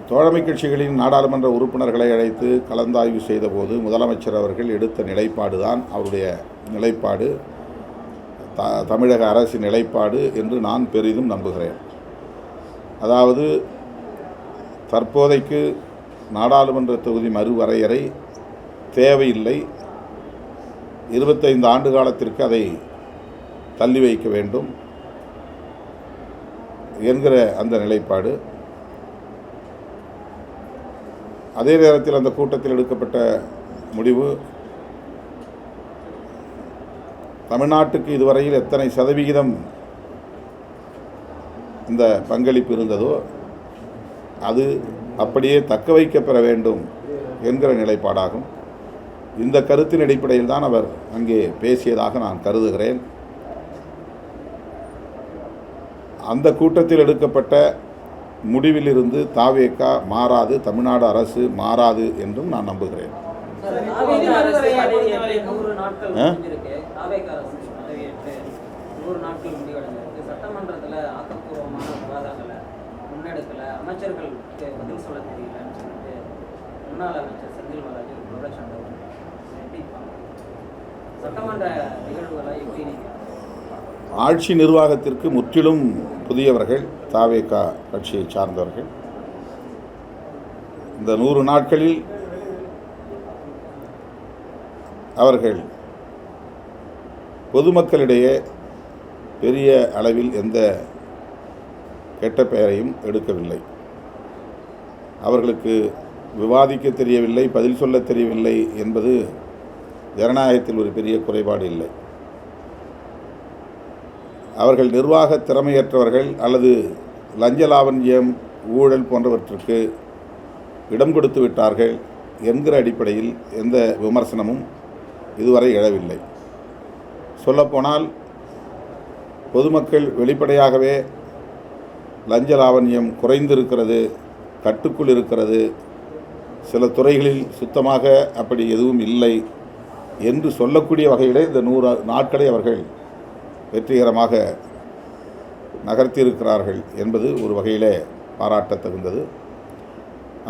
தோழமை கட்சிகளின் நாடாளுமன்ற உறுப்பினர்களை அழைத்து கலந்தாய்வு செய்தபோது முதலமைச்சர் அவர்கள் எடுத்த நிலைப்பாடு தான் அவருடைய நிலைப்பாடு, தமிழக அரசின் நிலைப்பாடு என்று நான் பெரிதும் நம்புகிறேன். அதாவது தற்போதைக்கு நாடாளுமன்ற தொகுதி மறுவரையறை தேவையில்லை, 25 ஆண்டு காலத்திற்கு அதை தள்ளி வைக்க வேண்டும் என்கிற அந்த நிலைப்பாடு. அதே நேரத்தில் அந்த கூட்டத்தில் எடுக்கப்பட்ட முடிவு தமிழ்நாட்டுக்கு இதுவரையில் எத்தனை சதவிகிதம் இந்த பங்களிப்பு இருந்ததோ அது அப்படியே தக்க வைக்கப்பெற வேண்டும் என்கிற நிலைப்பாடாகும். இந்த கருத்தின் அடிப்படையில் தான் அவர் அங்கே பேசியதாக நான் கருதுகிறேன். அந்த கூட்டத்தில் எடுக்கப்பட்ட முடிவிலிருந்து தாவேக மாறாது, தமிழ்நாடு அரசு மாறாது என்றும் நான் நம்புகிறேன். ஆட்சி நிர்வாகத்திற்கு முற்றிலும் புதியவர்கள் தாவேக கட்சியை சார்ந்தவர்கள். இந்த 100 நாட்களில் அவர்கள் பொதுமக்களிடையே பெரிய அளவில் எந்த கெட்ட பெயரையும் எடுக்கவில்லை. அவர்களுக்கு விவாதிக்க தெரியவில்லை, பதில் சொல்ல தெரியவில்லை என்பது ஜனநாயகத்தில் ஒரு பெரிய குறைபாடு இல்லை. அவர்கள் நிர்வாக திறமையற்றவர்கள் அல்லது லஞ்ச லாவண்யம், ஊழல் போன்றவற்றுக்கு இடம் கொடுத்து விட்டார்கள் என்கிற அடிப்படையில் எந்த விமர்சனமும் இதுவரை எழவில்லை. சொல்லப்போனால் பொதுமக்கள் வெளிப்படையாகவே லஞ்ச லாவண்யம் குறைந்திருக்கிறது, கட்டுக்குள் இருக்கிறது, சில துறைகளில் சுத்தமாக அப்படி எதுவும் இல்லை என்று சொல்லக்கூடிய வகையிலே இந்த 100 நாட்களை அவர்கள் வெற்றிகரமாக நகர்த்தியிருக்கிறார்கள் என்பது ஒரு வகையிலே பாராட்டத் தகுந்தது.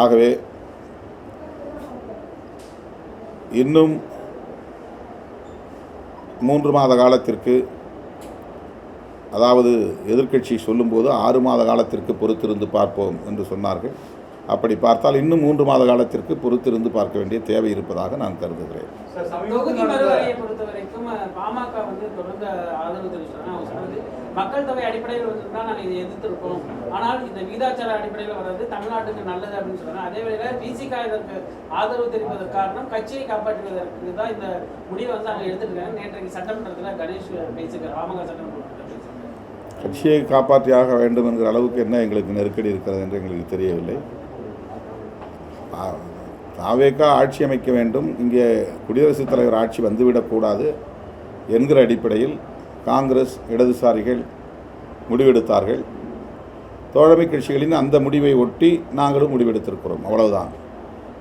ஆகவே இன்னும் 3 மாத காலத்திற்கு, அதாவது எதிர்க்கட்சி சொல்லும்போது 6 மாத காலத்திற்கு பொறுத்திருந்து பார்ப்போம் என்று சொன்னார்கள். அப்படி பார்த்தால் இன்னும் 3 மாத காலத்திற்கு பொறுத்திருந்து பார்க்க வேண்டிய தேவை இருப்பதாக நான் கருதுகிறேன். தொகுதி மறுவரையை பொறுத்தவரைக்கும் பாமக தொடர்ந்து ஆதரவு தெரிவிச்சாங்க. அவங்க சொன்னது மக்கள் தொகை அடிப்படையில் தான் நாங்கள் இதை எதிர்த்திருக்கோம், ஆனால் இந்த விகிதாச்சார அடிப்படையில் வர்றது தமிழ்நாட்டுக்கு நல்லது அப்படின்னு சொல்றாங்க. அதே வேளையில் விசிகா இதற்கு ஆதரவு தெரிவிப்பதற்கு காரணம் கட்சியை காப்பாற்றுவதற்கு தான் இந்த முடிவை அவங்க எடுத்துட்டு இருக்காங்க. நேற்றைக்கு சட்டமன்றத்தில் கணேஷ் பேசியிருக்கார், பாமக சட்டமன்றத்தில் பேசியிருக்காங்க. கட்சியை காப்பாற்றியாக வேண்டும் என்கிற அளவுக்கு என்ன எங்களுக்கு நெருக்கடி இருக்கிறது என்று எங்களுக்கு தெரியவில்லை. தாவேக ஆட்சி அமைக்க வேண்டும், இங்கே குடியரசுத் தலைவர் ஆட்சி வந்துவிடக்கூடாது என்கிற அடிப்படையில் காங்கிரஸ், இடதுசாரிகள் முடிவெடுத்தார்கள். தோழமை கட்சிகளின் அந்த முடிவை ஒட்டி நாங்களும் முடிவெடுத்திருக்கிறோம், அவ்வளவுதான்.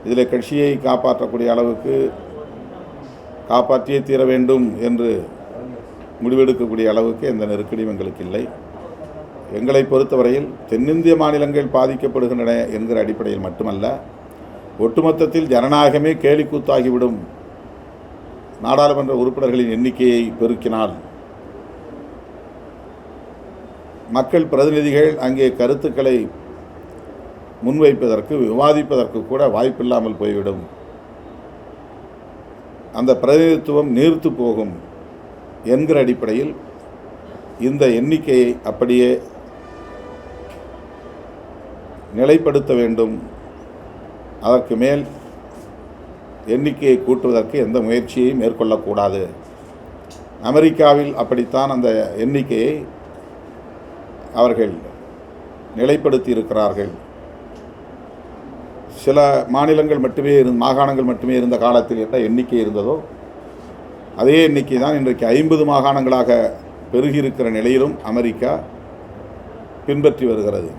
இதில் கட்சியை காப்பாற்றக்கூடிய அளவுக்கு காப்பாற்றியே தீர வேண்டும் என்று முடிவெடுக்கக்கூடிய அளவுக்கு எந்த நெருக்கடியும் எங்களுக்கு இல்லை. எங்களை பொறுத்தவரையில் தென்னிந்திய மாநிலங்கள் பாதிக்கப்படுகின்றன என்கிற அடிப்படையில் மட்டுமல்ல, ஒட்டுமொத்தத்தில் ஜனநாயகமே கேலிக்கூத்தாகிவிடும். நாடாளுமன்ற உறுப்பினர்களின் எண்ணிக்கையை பெருக்கினால் மக்கள் பிரதிநிதிகள் அங்கே கருத்துக்களை முன்வைப்பதற்கு, விவாதிப்பதற்கு கூட வாய்ப்பில்லாமல் போய்விடும். அந்த பிரதிநிதித்துவம் நீர்த்து போகும் என்கிற அடிப்படையில் இந்த எண்ணிக்கையை அப்படியே நிலைப்படுத்த வேண்டும். அதற்கு மேல் எண்ணிக்கையை கூட்டுவதற்கு எந்த முயற்சியையும் மேற்கொள்ளக்கூடாது. அமெரிக்காவில் அப்படித்தான் அந்த எண்ணிக்கையை அவர்கள் நிலைப்படுத்தி இருக்கிறார்கள். சில மாநிலங்கள் மட்டுமே மாகாணங்கள் மட்டுமே இருந்த காலத்தில் என்ன எண்ணிக்கை இருந்ததோ அதே எண்ணிக்கை தான் இன்றைக்கு 50 மாகாணங்களாக பெருகியிருக்கிற நிலையிலும் அமெரிக்கா பின்பற்றி வருகிறது.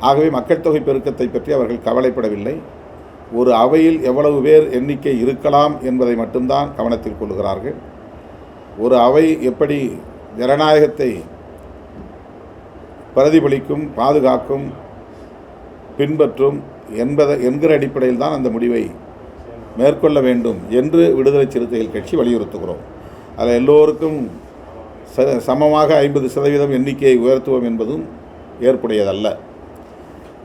ஆகவே மக்கள் தொகை பெருக்கத்தை பற்றி அவர்கள் கவலைப்படவில்லை. ஒரு அவையில் எவ்வளவு பேர் எண்ணிக்கை இருக்கலாம் என்பதை மட்டும்தான் கவனத்தில் கொள்கிறார்கள். ஒரு அவை எப்படி ஜனநாயகத்தை பிரதிபலிக்கும், பாதுகாக்கும், பின்பற்றும் என்கிற அடிப்படையில் தான் அந்த முடிவை மேற்கொள்ள வேண்டும் என்று விடுதலை சிறுத்தைகள் கட்சி வலியுறுத்துகிறோம். அதில் எல்லோருக்கும் சமமாக 50% எண்ணிக்கையை உயர்த்துவோம் என்பதும் ஏற்புடையதல்ல.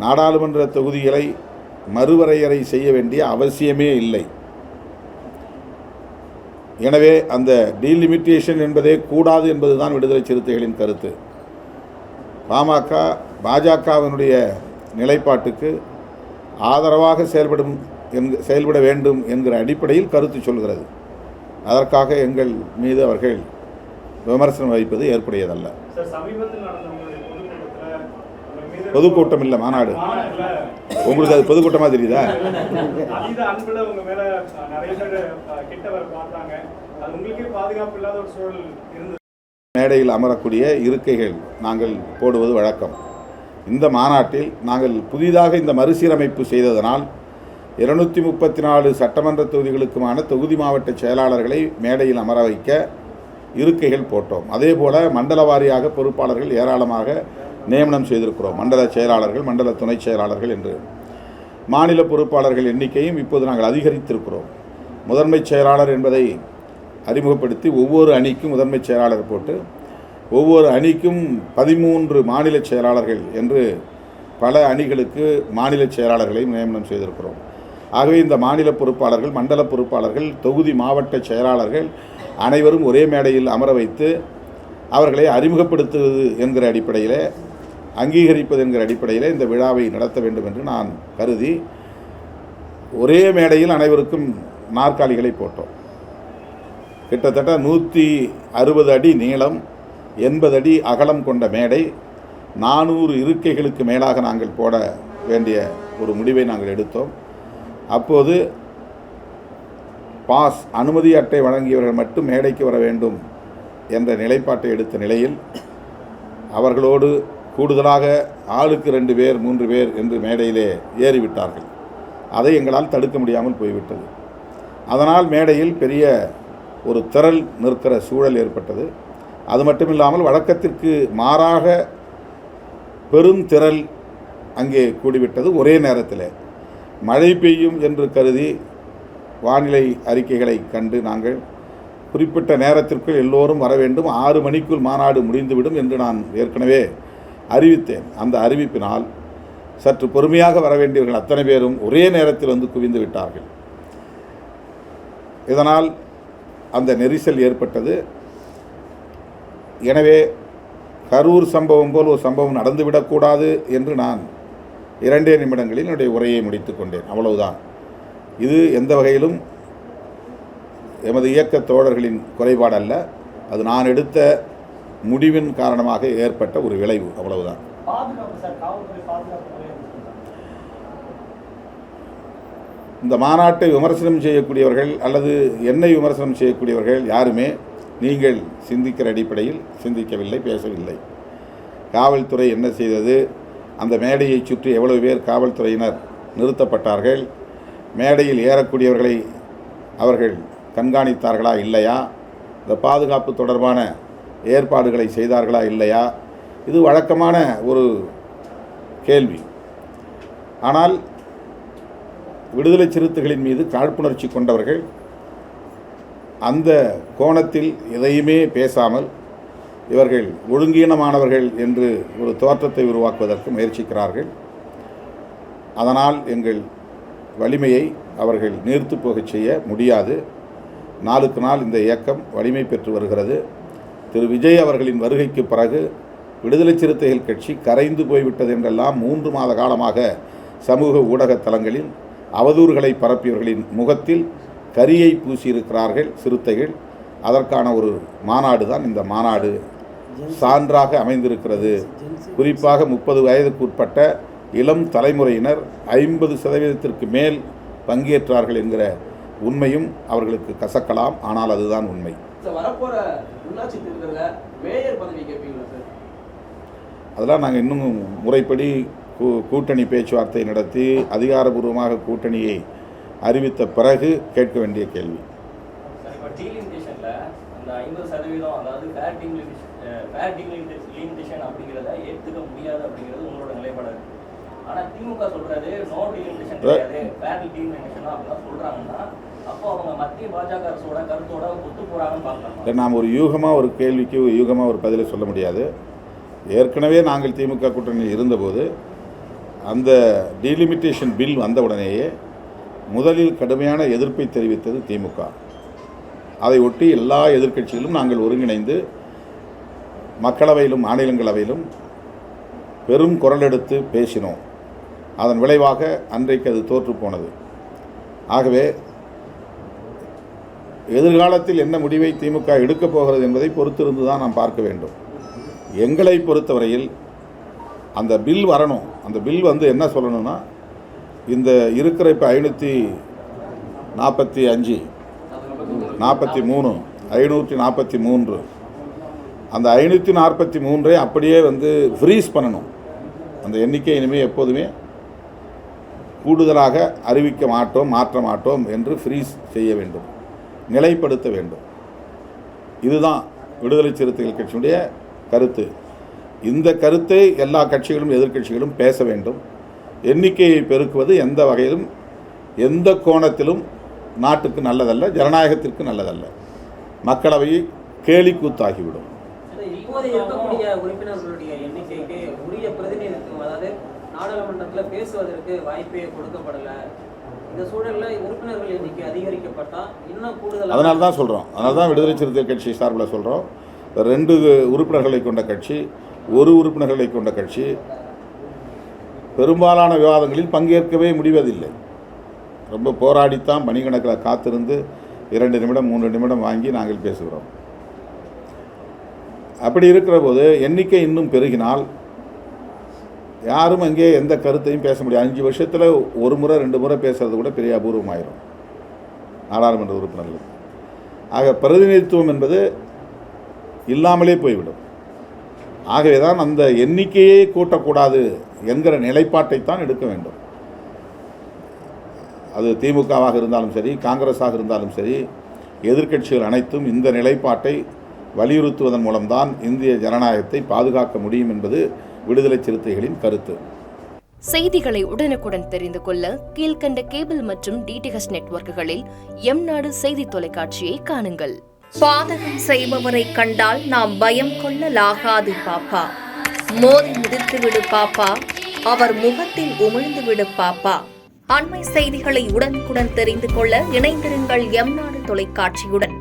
நாடாளுமன்ற தொகுதிகளை மறுவரையறை செய்ய வேண்டிய அவசியமே இல்லை. எனவே அந்த டீலிமிட்டேஷன் என்பதே கூடாது என்பதுதான் விடுதலை சிறுத்தைகளின் கருத்து. பாஜகவினுடைய நிலைப்பாட்டுக்கு ஆதரவாக செயல்பட வேண்டும் என்கிற அடிப்படையில் கருத்து சொல்கிறது. அதற்காக எங்கள் மீது அவர்கள் விமர்சனம் வைப்பது ஏற்புடையதல்ல. பொதுக்கூட்டம் இல்லை, மாநாடு. உங்களுக்கு அது பொதுக்கூட்டமாக தெரியுதா? மேடையில் அமரக்கூடிய இருக்கைகள் நாங்கள் போடுவது வழக்கம். இந்த மாநாட்டில் நாங்கள் புதிதாக இந்த மறுசீரமைப்பு செய்ததனால் 234 சட்டமன்ற தொகுதிகளுக்குமான தொகுதி மாவட்ட செயலாளர்களை மேடையில் அமர வைக்க இருக்கைகள் போட்டோம். அதே போல மண்டல வாரியாக பொறுப்பாளர்கள் ஏராளமாக நியமனம் செய்திருக்கிறோம். மண்டல செயலாளர்கள், மண்டல துணை செயலாளர்கள் என்று. மாநில பொறுப்பாளர்கள் எண்ணிக்கையும் இப்போது நாங்கள் அதிகரித்திருக்கிறோம். முதன்மை செயலாளர் என்பதை அறிமுகப்படுத்தி ஒவ்வொரு அணிக்கும் முதன்மை செயலாளர் போட்டு ஒவ்வொரு அணிக்கும் 13 மாநில செயலாளர்கள் என்று பல அணிகளுக்கு மாநில செயலாளர்களை நியமனம் செய்திருக்கிறோம். ஆகவே இந்த மாநில பொறுப்பாளர்கள், மண்டல பொறுப்பாளர்கள், தொகுதி மாவட்ட செயலாளர்கள் அனைவரும் ஒரே மேடையில் அமர வைத்து அவர்களை அறிமுகப்படுத்துவது என்கிற அடிப்படையில், அங்கீகரிப்பது என்கிற அடிப்படையில் இந்த விழாவை நடத்த வேண்டும் என்று நான் கருதி ஒரே மேடையில் அனைவருக்கும் நாற்காலிகளை போட்டோம். கிட்டத்தட்ட 160 அடி நீளம், 80 அடி அகலம் கொண்ட மேடை, 400 இருக்கைகளுக்கு மேலாக நாங்கள் போட வேண்டிய ஒரு முடிவை நாங்கள் எடுத்தோம். அப்போது பாஸ் அனுமதி அட்டை வழங்கியவர்கள் மட்டும் மேடைக்கு வர வேண்டும் என்ற நிலைப்பாட்டை எடுத்த நிலையில் அவர்களோடு கூடுதலாக ஆளுக்கு 2 பேர் 3 பேர் என்று மேடையிலே ஏறிவிட்டார்கள். அதை எங்களால் தடுக்க முடியாமல் போய்விட்டது. அதனால் மேடையில் பெரிய ஒரு திரள் நிற்கிற சூழல் ஏற்பட்டது. அது மட்டுமில்லாமல் வழக்கத்திற்கு மாறாக பெருந்திரள் அங்கே கூடிவிட்டது. ஒரே நேரத்தில் மழை பெய்யும் என்று கருதி வானிலை அறிக்கைகளை கண்டு நாங்கள் குறிப்பிட்ட நேரத்திற்குள் எல்லோரும் வர வேண்டும், 6 மணிக்குள் மாநாடு முடிந்துவிடும் என்று நான் ஏற்கனவே அறிவித்தேன். அந்த அறிவிப்பினால் சற்று பொறுமையாக வர வேண்டியவர்கள் அத்தனை பேரும் ஒரே நேரத்தில் வந்து குவிந்து விட்டார்கள். இதனால் அந்த நெரிசல் ஏற்பட்டது. எனவே கரூர் சம்பவம் போல் ஒரு சம்பவம் நடந்துவிடக்கூடாது என்று நான் 2 நிமிடங்களில் என்னுடைய உரையை முடித்து கொண்டேன். அவ்வளவுதான். இது எந்த வகையிலும் எமது இயக்க தோழர்களின் குறைபாடல்ல, அது நான் எடுத்த முடிவின் காரணமாக ஏற்பட்ட ஒரு விளைவு. அவ்வளவுதான். இந்த மாநாட்டை விமர்சனம் செய்யக்கூடியவர்கள் அல்லது என்னை விமர்சனம் செய்யக்கூடியவர்கள் யாருமே நீங்கள் சிந்திக்கிற அடிப்படையில் சிந்திக்கவில்லை, பேசவில்லை. காவல்துறை என்ன செய்தது, அந்த மேடையை சுற்றி எவ்வளவு பேர் காவல்துறையினர் நிறுத்தப்பட்டார்கள், மேடையில் ஏறக்கூடியவர்களை அவர்கள் கண்காணித்தார்களா இல்லையா, இந்த பாதுகாப்பு தொடர்பான ஏற்பாடுகளை செய்தார்களா இல்லையா, இது வழக்கமான ஒரு கேள்வி. ஆனால் விடுதலை சிறுத்தைகளின் மீது காழ்ப்புணர்ச்சி கொண்டவர்கள் அந்த கோணத்தில் எதையுமே பேசாமல் இவர்கள் ஒழுங்கீனமானவர்கள் என்று ஒரு தோற்றத்தை உருவாக்குவதற்கு முயற்சிக்கிறார்கள். அதனால் எங்கள் வலிமையை அவர்கள் நீர்த்து போகச் செய்ய முடியாது. நாளுக்கு நாள் இந்த இயக்கம் வலிமை பெற்று வருகிறது. திரு விஜய் அவர்களின் வருகைக்கு பிறகு விடுதலை சிறுத்தைகள் கட்சி கரைந்து போய்விட்டது என்றெல்லாம் 3 மாத காலமாக சமூக ஊடக தளங்களில் அவதூறுகளை பரப்பியவர்களின் முகத்தில் கரியை பூசியிருக்கிறார்கள் சிறுத்தைகள். அதற்கான ஒரு மாநாடு தான் இந்த மாநாடு சான்றாக அமைந்திருக்கிறது. குறிப்பாக 30 வயதுக்கு உட்பட்ட இளம் தலைமுறையினர் 50% மேல் பங்கேற்றார்கள் என்கிற உண்மையும் அவர்களுக்கு கசக்கலாம். ஆனால் அதுதான் உண்மை. அதெல்லாம் நாங்கள் இன்னும் முறைப்படி கூட்டணி பேச்சுவார்த்தை நடத்தி அதிகாரபூர்வமாக கூட்டணியை அறிவித்த பிறகு கேட்க வேண்டிய கேள்வி. ஆனா திமுக சொல்றது நோ டீலிமிட்டேஷன் கிடையாது, பேரல் டீலிமிட்டேஷன் அப்படிலாம் சொல்றாங்கன்னா அப்போ அவங்க மத்திய பாஜக அரசோட கருத்தோட ஒத்து போறாங்கன்னு பார்க்கலாம். நாம் ஒரு யூகமாக ஒரு கேள்விக்கு யூகமாக ஒரு பதிலை சொல்ல முடியாது. ஏற்கனவே நாங்கள் திமுக கூட்டணியில் இருந்தபோது அந்த டீலிமிட்டேஷன் பில் வந்த உடனேயே முதலில் கடுமையான எதிர்ப்பை தெரிவித்தது திமுக. அதை ஒட்டி எல்லா எதிர்க்கட்சிகளும் நாங்கள் ஒருங்கிணைந்து மக்களவையிலும் மாநிலங்களவையிலும் பெரும் குரல் எடுத்து பேசினோம். அதன் விளைவாக அன்றைக்கு அது தோற்று போனது. ஆகவே எதிர்காலத்தில் என்ன முடிவை திமுக எடுக்கப் போகிறது என்பதை பொறுத்திருந்து தான் நாம் பார்க்க வேண்டும். எங்களை பொறுத்தவரையில் அந்த பில் வரணும். அந்த பில் என்ன சொல்லணும்னா, இந்த இருக்கிற இப்போ 545 43 543 அந்த 543 அப்படியே ஃப்ரீஸ் பண்ணணும். அந்த எண்ணிக்கை இனிமேல் எப்போதுமே கூடுதலாக அறிவிக்க மாட்டோம், மாற்ற மாட்டோம் என்று ஃப்ரீஸ் செய்ய வேண்டும், நிலைப்படுத்த வேண்டும். இதுதான் விடுதலை சிறுத்தைகள் கட்சியுடைய கருத்து. இந்த கருத்தை எல்லா கட்சிகளும் எதிர்க்கட்சிகளும் பேச வேண்டும். எண்ணிக்கையை பெருக்குவது எந்த வகையிலும் எந்த கோணத்திலும் நாட்டுக்கு நல்லதல்ல, ஜனநாயகத்திற்கு நல்லதல்ல. மக்களவையை கேலிக்கூத்தாகிவிடும். இப்போது இருக்கக்கூடிய உறுப்பினர்களுடைய எண்ணிக்கைக்கு உரிய பிரதிநிதித்துவம், அதாவது நாடாளுமன்றத்தில் பேசுவதற்கு வாய்ப்பே கொடுக்கப்படலை. இந்த சூழலில் உறுப்பினர்கள் எண்ணிக்கை அதிகரிக்கப்பட்டால் இன்னும் கூடுதல். அதனால தான் சொல்கிறோம், அதனால தான் விடுதலை சிறுத்தை கட்சி சார்பில் சொல்கிறோம். 2 உறுப்பினர்களை கொண்ட கட்சி, 1 உறுப்பினர்களை கொண்ட கட்சி பெரும்பாலான விவாதங்களில் பங்கேற்கவே முடிவதில்லை. ரொம்ப போராடித்தான் மணிக்கணக்கில் காத்திருந்து 2 நிமிடம் 3 நிமிடம் வாங்கி நாங்கள் பேசுகிறோம். அப்படி இருக்கிற போது எண்ணிக்கை இன்னும் பெருகினால் யாரும் அங்கே எந்த கருத்தையும் பேச முடியாது. 5 வருஷத்தில் 1 முறை 2 முறை பேசுறது கூட பெரிய அபூர்வமாயிரும் நாடாளுமன்ற உறுப்பினர்கள். ஆக பிரதிநிதித்துவம் என்பது இல்லாமலே போய்விடும். ஆகவே தான் அந்த எண்ணிக்கையை கூட்டக்கூடாது என்கிற நிலைப்பாட்டைத்தான் எடுக்க வேண்டும். அது திமுகவாக இருந்தாலும் சரி, காங்கிரஸாக இருந்தாலும் சரி, எதிர்க்கட்சிகள் அனைத்தும் இந்த நிலைப்பாட்டை வலியுறுத்துவதன் மூலம்தான் இந்திய ஜனநாயகத்தை பாதுகாக்க முடியும் என்பது விடுதலை சிறுத்தைகளின் கருத்து. செய்திகளை உடனுக்குடன் தெரிந்து கொள்ள கீழ்கண்ட கேபிள் மற்றும் டிடிஹெச் நெட்வொர்க்குகளில் எம்நாடு செய்தி தொலைக்காட்சியை காணுங்கள். பாதகம் செய்பவரை கண்டால் நாம் பயம் கொள்ளலாகாது பாப்பா. மோதி மிதித்து விடு பாப்பா, அவர் முகத்தில் உமிழ்ந்து விடு பாப்பா. அண்மை செய்திகளை உடனுக்குடன் தெரிந்து கொள்ள இணைந்திருங்கள் எம்நாடு தொலைக்காட்சியுடன்.